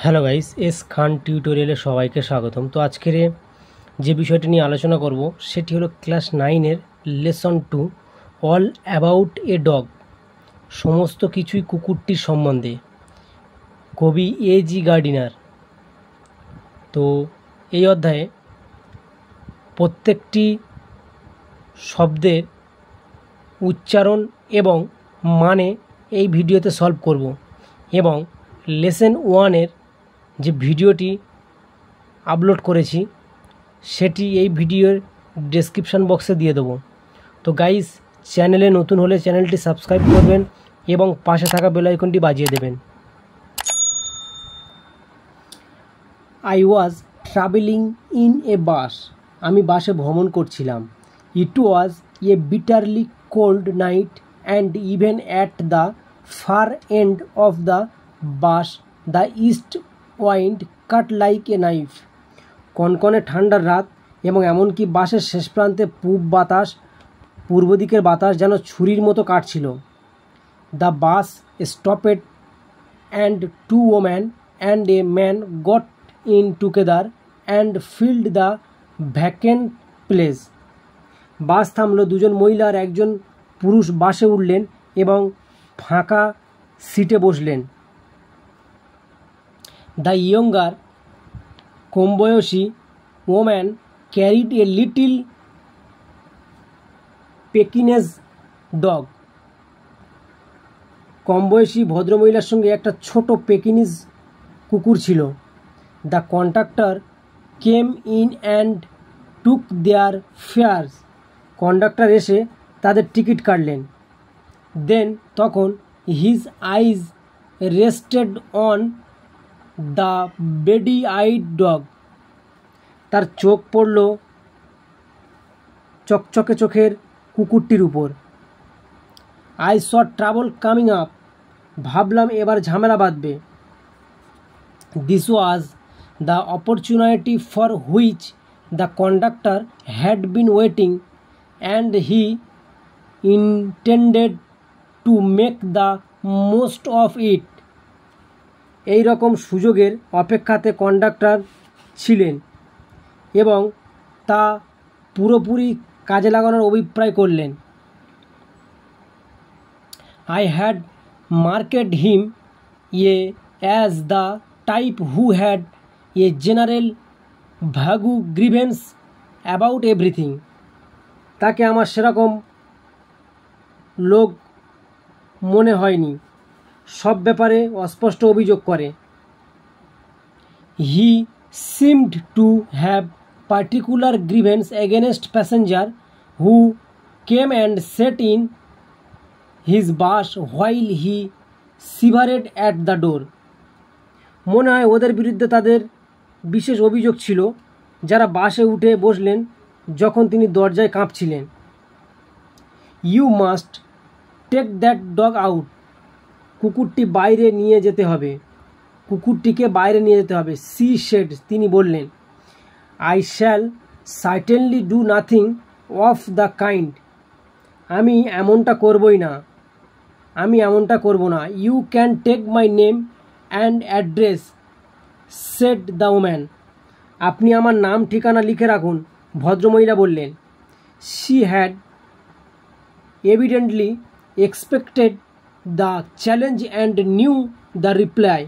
Hello guys, S খান টিউটোরিয়ালে সবাইকে স্বাগতম। তো আজকের যে বিষয়টি নিয়ে আলোচনা করব সেটি হলো ক্লাস 9-এর lesson 2 all about a dog, সমস্ত কিছুই কুকুরটির সম্বন্ধে, কবি এ.জি. গার্ডিনার। তো এই অধ্যায়ে প্রত্যেকটি শব্দের উচ্চারণ এবং মানে এই ভিডিওতে সলভ করব এবং লেসন 1-এর যে ভিডিওটি আপলোড করেছি সেটি এই ভিডিওর ডেসক্রিপশান বক্সে দিয়ে দেবো। তো গাইস, চ্যানেলে নতুন হলে চ্যানেলটি সাবস্ক্রাইব করবেন এবং পাশে থাকা বেল আইকনটি বাজিয়ে দেবেন। I was travelling in a bus, আমি বাসে ভ্রমণ করছিলাম। It was a bitterly cold night and even at the far end of the bus the east wind cut like a knife. কনকনে ঠান্ডার রাত এবং এমনকি বাসের শেষ প্রান্তে পূর্ব দিকের বাতাস যেন ছুরির মতো কাটছিল। The bus stopped and two woman and a man got in together and filled the vacant place. Bus থামলো, দুজন মহিলা আর একজন পুরুষ বাসে উঠলেন এবং ফাঁকা সিটে বসলেন। দ্য ইয়ঙ্গার, কমবয়সী woman carried a little Pekinese dog, কমবয়সী ভদ্রমহিলার সঙ্গে একটা ছোট পেকিনিজ কুকুর ছিল। The conductor came in and took their fares, conductor এসে তাদের টিকিট কাটলেন। দেন তখন his eyes rested on the beady eyed dog, তার চোখ পড়ল চকচকে চোখের কুকুরটির উপর। I saw trouble coming up, ভাবলাম এবার ঝামেলা বাঁধবে। This was the opportunity for which the conductor had been waiting and he intended to make the most of it. এই রকম সুযোগের অপেক্ষাতে কন্ডাক্টর ছিলেন এবং তা পুরোপুরি কাজে লাগানোর অভিপ্রায় করলেন। I had marked him as the type who had a general vague grievance about everything, তাকে আমার সেরকম লোক মনে হয়নি, সব ব্যাপারে অস্পষ্ট অভিযোগ করে। He seemed to have particular grievance against passenger who came and sat in his bus while he shivered at the door, মনে হয় ওদের বিরুদ্ধে তাদের বিশেষ অভিযোগ ছিল যারা বাসে উঠে বসলেন যখন তিনি দরজায় কাঁপছিলেন। You must take that dog out, কুকুরটিকে বাইরে নিয়ে যেতে হবে। সি সেড, তিনি বললেন। I shall certainly do nothing of the kind, আমি এমনটা করব না। You can take my name and address, said the woman, আপনি আমার নাম ঠিকানা লিখে রাখুন, ভদ্রমহিলা বললেন। She had evidently expected the challenge and knew the reply,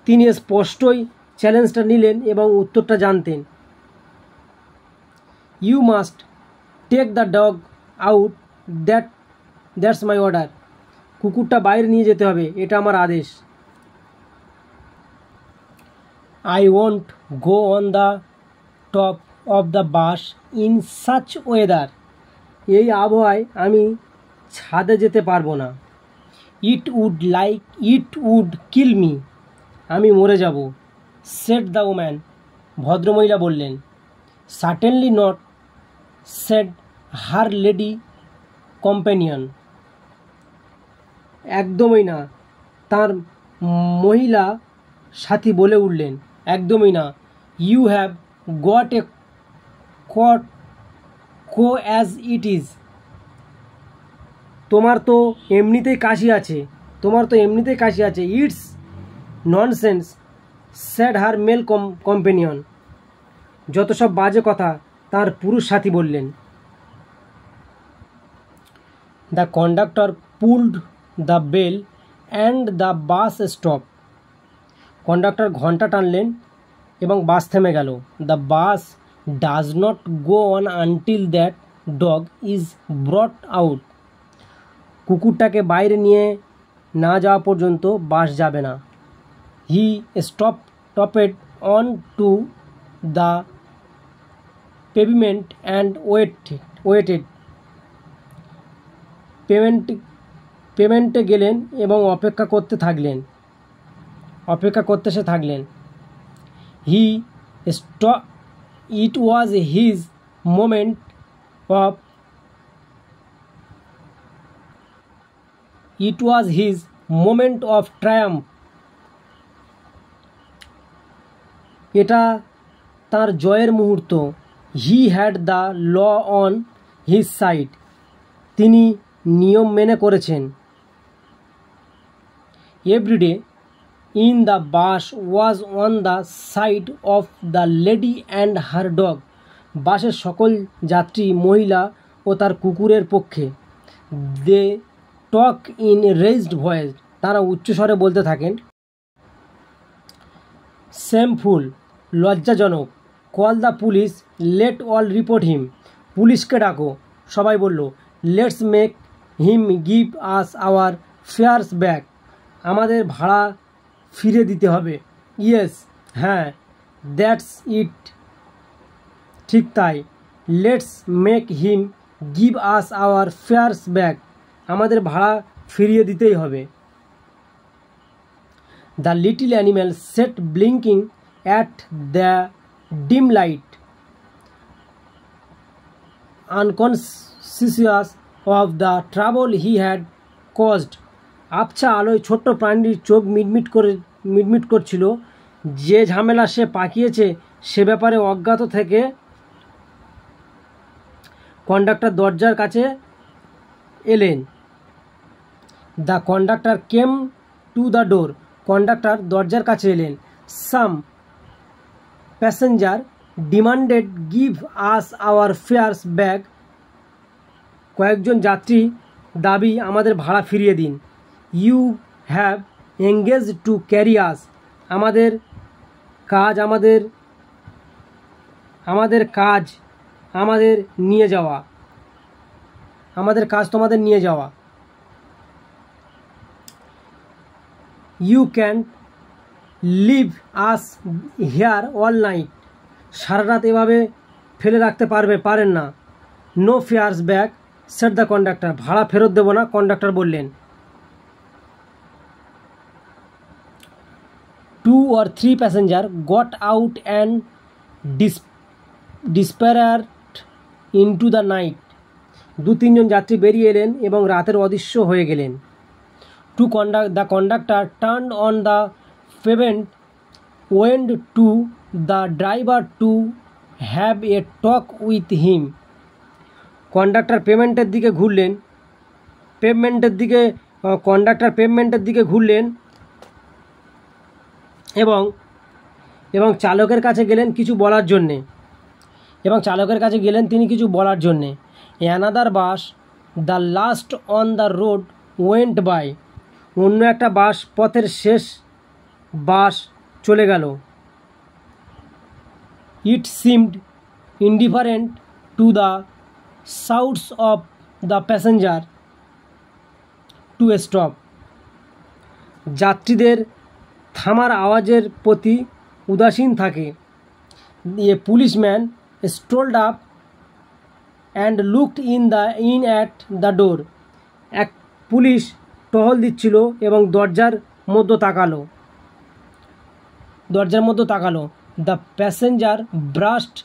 তিনি স্পষ্টই চ্যালেঞ্জটা নিলেন এবং উত্তরটা জানতেন। You must take the dog out, that's my order, কুকুরটা বাইরে নিয়ে যেতে হবে, এটা আমার আদেশ। I won't go on the top of the bus in such weather, এই আবহাওয়ায় আমি ছাদে যেতে পারবো না। ইট উড কিল মি, আমি মরে যাব, সেড দ্য ওম্যান, ভদ্রমহিলা বললেন। Certainly not, said her lady companion, একদমই না, তার মহিলা সাথী বলে উঠলেন, একদমই না। You have got a cough as it is, তোমার তো এমনিতেই কাশি আছে। It's nonsense, said her male companion. যত সব বাজে কথা তার পুরুষ সাথী বললেন। The conductor pulled the bell and the bus stopped. Conductor ঘন্টা টানলেন এবং বাস থেমে গেল। The bus does not go on until that dog is brought out. কুকুরটাকে বাইরে নিয়ে না যাওয়া পর্যন্ত বাস যাবে না। He stopped on to the pavement and waited. পেমেন্টে গেলেন এবং অপেক্ষা করতে থাকলেন। It was his moment of triumph. এটা তার জয়ের মুহূর্ত। He had the law on his side. তিনি নিয়ম মেনে করেছেন। Every day in the bus was on the side of the lady and her dog. বাসের সকল যাত্রী মহিলা ও তার কুকুরের পক্ষে। They talk in raised voice. তারা উচ্চস্বরে বলতে থাকেন। Shameful, লজ্জাজনক। Call the police, let all report him. পুলিশকে ডাকো। সবাই বলল। Let's make him give us our fares back. আমাদের ভাড়া ফিরে দিতে হবে। Yes, হ্যাঁ, that's it. ঠিক তাই। Let's make him give us our fares back. আমাদের ভাড়া ফিরিয়ে দিতেই হবে। The little animal sat blinking at the dim light, unconscious of the trouble he had caused. আবছা আলোয় ছোট্ট প্রাণীর চোখ মিটমিট করছিল। যে ঝামেলা সে পাকিয়েছে সে ব্যাপারে অজ্ঞাত থেকে কন্ডাক্টর দরজার কাছে এলেন। The conductor came to the door. Conductor দরজার কাছে এলেন। Some passenger demanded give us our fares back. কয়েকজন যাত্রী দাবি আমাদের ভাড়া ফিরিয়ে দিন। You have engage to carry us. আমাদের কাজ নিয়ে যাওয়া। আমাদের কাজ তোমাদের নিয়ে যাওয়া। You can leave us here all night. সারা রাত এভাবে ফেলে রাখতে পারেন না। No fares back said the conductor. ভাড়া ফেরত দেবো না, কন্ডাক্টর বললেন। 2 or 3 passenger got out and disappeared into the night. 2-3 জন যাত্রী বেরিয়ে এলেন এবং রাতের অদৃশ্য হয়ে গেলেন। The conductor turned on the payment went to the driver to have a talk with him. Conductor পেমেন্টের দিকে ঘুরলেন এবং চালকের কাছে গেলেন তিনি কিছু বলার জন্যে। Another bus the last on the road went by. অন্য একটা বাস, পথের শেষ বাস চলে গেল। It seemed indifferent to the shouts of the passenger to stop. যাত্রীদের থামার আওয়াজের প্রতি উদাসীন থাকে। A policeman strolled up and looked in at the door. এক পুলিশ টহল দিচ্ছিল এবং দরজার মধ্যে তাকালো। The passenger burst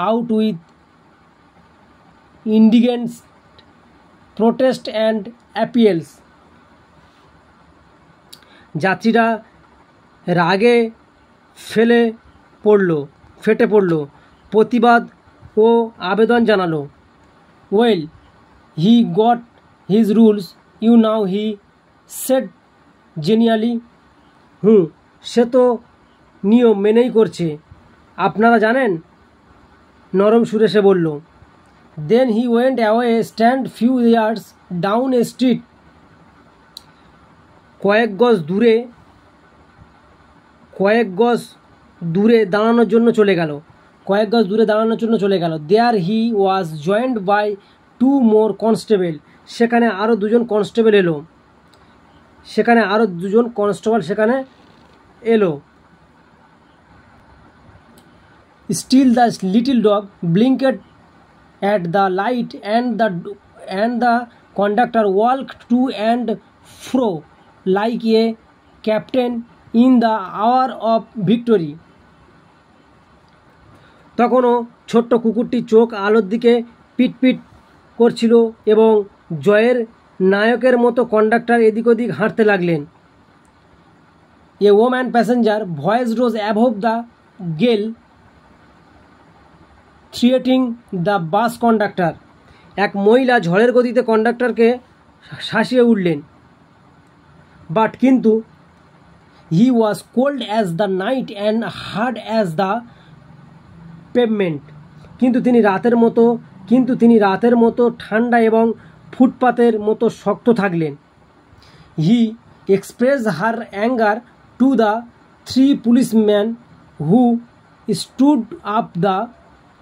out with indignant protest and appeals. যাত্রীরা রাগে ফেটে পড়ল, প্রতিবাদ ও আবেদন জানালো। Well he got his rules you know, he said genially. সে তো নিয়ম মেনেই করছে, আপনারা জানেন? নরম সুরে সে বলল। Then he went away stand few yards down a street. কয়েক গজ দূরে দাঁড়ানোর জন্য চলে গেল। There he was joined by 2 more constable. সেখানে আরও দুজন কনস্টেবল এলো। Still the little dog blinked at the light, and the conductor walked to and fro like a captain in the hour of victory. তখনও ছোট্ট কুকুরটি চোখ আলোর দিকে পিটপিট করছিল এবং জয়ের নায়কের মতো কন্ডাক্টর এদিক ওদিক হাঁটতে লাগলেন। A woman passenger voice rose above the গেল থ্রিয়েটিং দ্য বাস কন্ডাক্টর। এক মহিলা ঝড়ের গতিতে কন্ডাক্টরকে শাসিয়ে উঠলেন। বাট কিন্তু he was cold as the night and hard as the pavement. কিন্তু তিনি রাতের মতো ঠান্ডা এবং ফুটপাতের মতো শক্ত থাকলেন। He express her anger to the 3 policeman who stood up the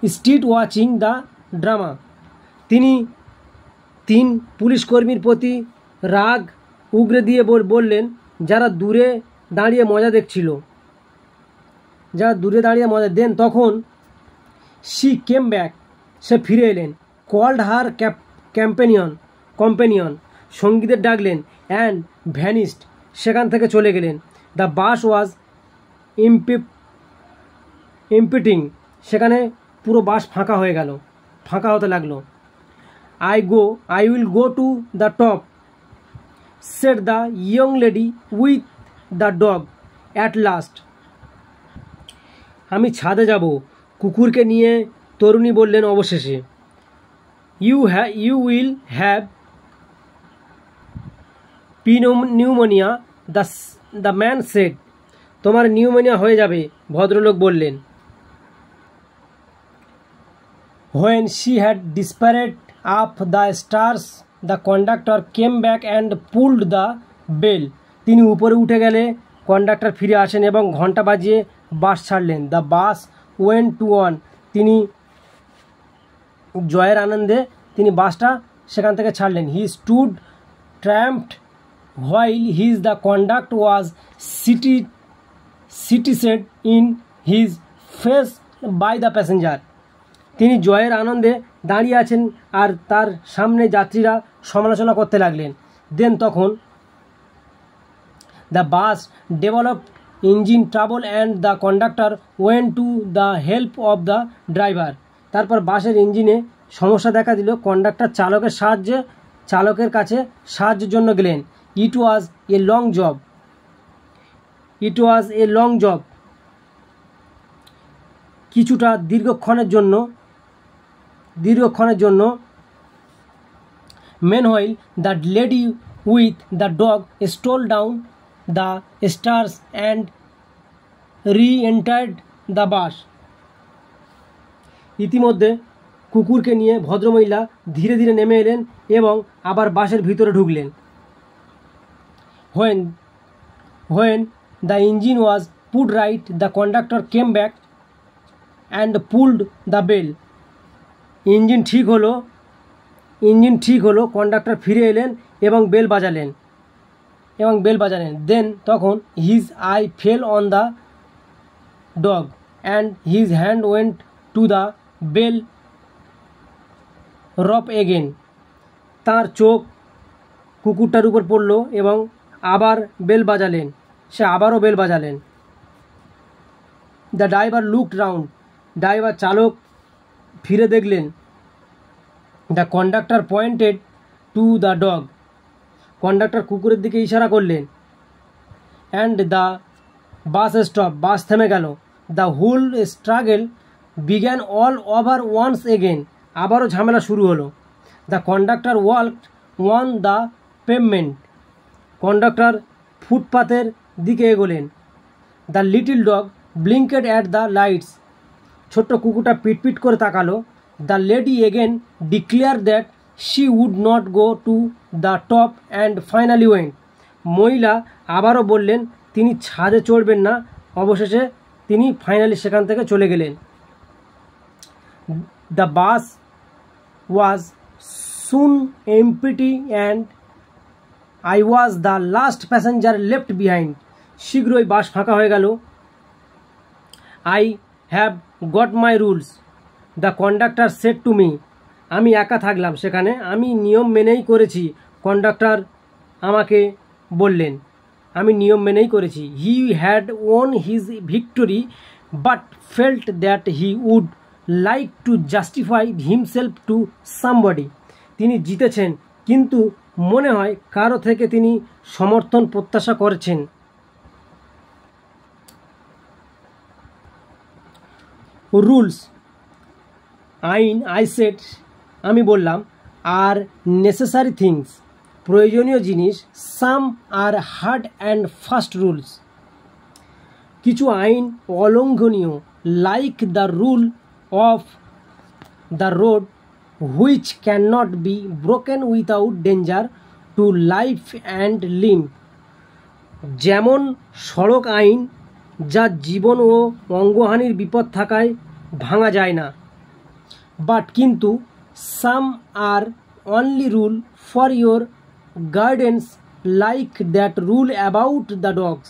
street watching the drama. তিনি 3 পুলিশকর্মীর প্রতি রাগ উগরে দিয়ে বললেন, যারা দূরে দাঁড়িয়ে মজা দেখছিল। দেন তখন শি কেম ব্যাক, সে ফিরে এলেন। কল্ড হার কম্পেনিয়ন, সঙ্গীদের ডাকলেন। অ্যান্ড ভ্যানিস্ট, সেখান থেকে চলে গেলেন। দ্য বাস ওয়াজ এমপিটিং, সেখানে পুরো বাস ফাঁকা হতে লাগলো। I will go to the top, said the young lady with the dog at last. আমি ছাদে যাব, কুকুরকে নিয়ে তরুণী বললেন অবশেষে। You will have pneumonia, the man said. তোমার নিউমোনিয়া হয়ে যাবে, ভদ্রলোক বললেন। When she had disparate up the stairs, the conductor came back and pulled the bell. তিনি উপরে উঠে গেলে কন্ডাক্টর ফিরে আসেন এবং ঘন্টা বাজিয়ে বাস ছাড়লেন। The bus went to on. তিনি জয়ের আনন্দে তিনি বাসটা সেখান থেকে ছাড়লেন। He stood triumphant while the conduct was seated in his face by the passenger. তিনি জয়ের আনন্দে দাঁড়িয়ে আছেন আর তার সামনে যাত্রীরা সমালোচনা করতে লাগলেন। দেন তখন the bus developed engine trouble and the conductor went to the help of the driver. তারপর বাসের ইঞ্জিনে সমস্যা দেখা দিল। কন্ডাক্টর চালকের কাছে সাহায্যের জন্য গেলেন। ইট ওয়াজ এ লং জব। কিছুটা দীর্ঘক্ষণের জন্য meanwhile the lady with the dog stole down the stairs and re-entered the bus. ইতিমধ্যে কুকুরকে নিয়ে ভদ্রমহিলা ধীরে ধীরে নেমে এলেন এবং আবার বাসের ভিতরে ঢুকলেন। When the engine was put right, the conductor came back and pulled the bell. Engine ঠিক হলো, কন্ডাক্টর ফিরে এলেন এবং বেল বাজালেন। দেন তখন his eye fell on the dog and his hand went to the bell rope again. তার চোখ কুকুরটার উপর পড়ল এবং সে আবারও বেল বাজালেন। দ্য ড্রাইভার লুকড রাউন্ড, চালক ফিরে দেখলেন। The conductor pointed to the dog, conductor কুকুরের দিকে ইশারা করলেন। And the bus stop, bus থেমে গেল। The whole struggle began all over once again, আবারও ঝামেলা শুরু হলো। The conductor walked on the pavement, conductor ফুটপাতের দিকে এগোলেন। The little dog blinked at the lights. ছোট্ট কুকুরটা পিটপিট করে তাকালো। The lady again declare that she would not go to the top and finally went. মহিলা আবারও বললেন তিনি ছাদে চড়বেন না, অবশেষে তিনি ফাইনালি সেখান থেকে চলে গেলেন। The bus was soon empty and I was the last passenger left behind. শীঘ্রই বাস ফাঁকা হয়ে গেল। I have got my rules, the conductor said to me. আমি একা থাকলাম সেখানে, আমি নিয়ম মেনেই করেছি, কন্ডাক্টর আমাকে বললেন। আমি নিয়ম মেনেই করেছি। He had won his victory but felt that he would like to justify himself to somebody. তিনি জিতেছেন, কিন্তু মনে হয় কারো থেকে তিনি সমর্থন প্রত্যাশা করেছেন। রুলস, আইন, আই সেড, আমি বললাম, আর নেসেসারি থিংস, প্রয়োজনীয় জিনিস, some are hard and fast rules, কিছু আইন অলঙ্ঘনীয়, like the rule of the road which can not be broken without danger to life and limb. যেমন সড়ক আইন, যা জীবন ও অঙ্গহানির বিপদ থাকায় ভাঙা যায় না। বাট কিন্তু some are only rule for your guidance like that rule about the dogs.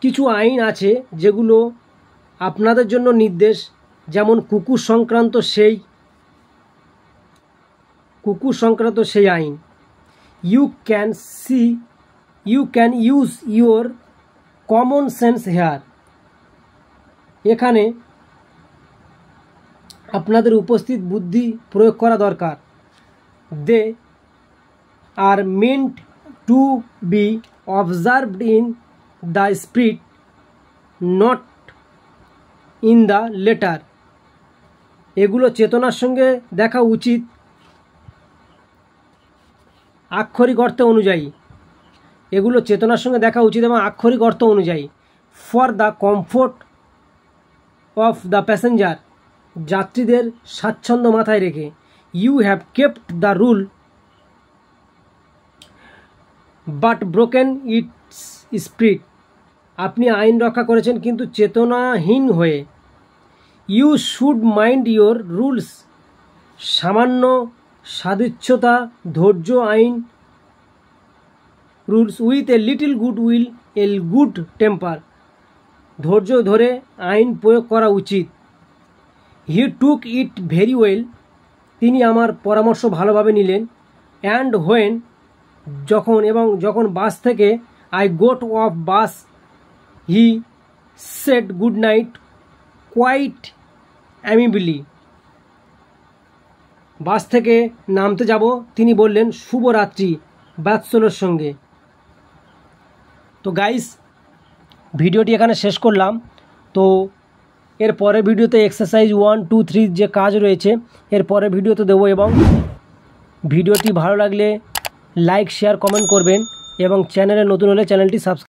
কিছু আইন আছে যেগুলো আপনাদের জন্য নির্দেশ, যেমন কুকুর সংক্রান্ত সেই আইন। You can use your common sense here. এখানে আপনাদের উপস্থিত বুদ্ধি প্রয়োগ করা দরকার। They are meant to be observed in the spirit, not in the letter. এগুলো চেতনার সঙ্গে দেখা উচিত, আক্ষরিক অর্থ অনুযায়ী। এগুলো চেতনার সঙ্গে দেখা উচিত এবং আক্ষরিক অর্থ অনুযায়ী। For the comfort of the passenger, যাত্রীদের স্বাচ্ছন্দ্য মাথায় রেখে। You have kept the rule but broken its spirit. আপনি আইন রক্ষা করেছেন কিন্তু চেতনাহীন হয়ে। You should mind your rules, সামান্য সদিচ্ছতা, ধৈর্য, আইন rules with a little good will, a good temper. ধৈর্য ধরে আইন প্রয়োগ করা উচিত। হি টুক ইট ভেরি ওয়েল, তিনি আমার পরামর্শ ভালোভাবে নিলেন। অ্যান্ড হোয়েন, যখন বাস থেকে I got off bus, he said good night quite amiably. Bus থেকে নামতে যাব, তিনি বললেন শুভরাত্রি বাৎসল্যের সঙ্গে। তো গাইস, ভিডিওটি এখানে শেষ করলাম। তো এর পরের ভিডিওতে এক্সারসাইজ 1, 2, 3 যে কাজ রয়েছে এর পরের ভিডিওতে দেবো। এবং ভিডিওটি ভালো লাগলে লাইক, শেয়ার, কমেন্ট করবেন এবং চ্যানেলে নতুন হলে চ্যানেলটি সাবস্ক্রাইব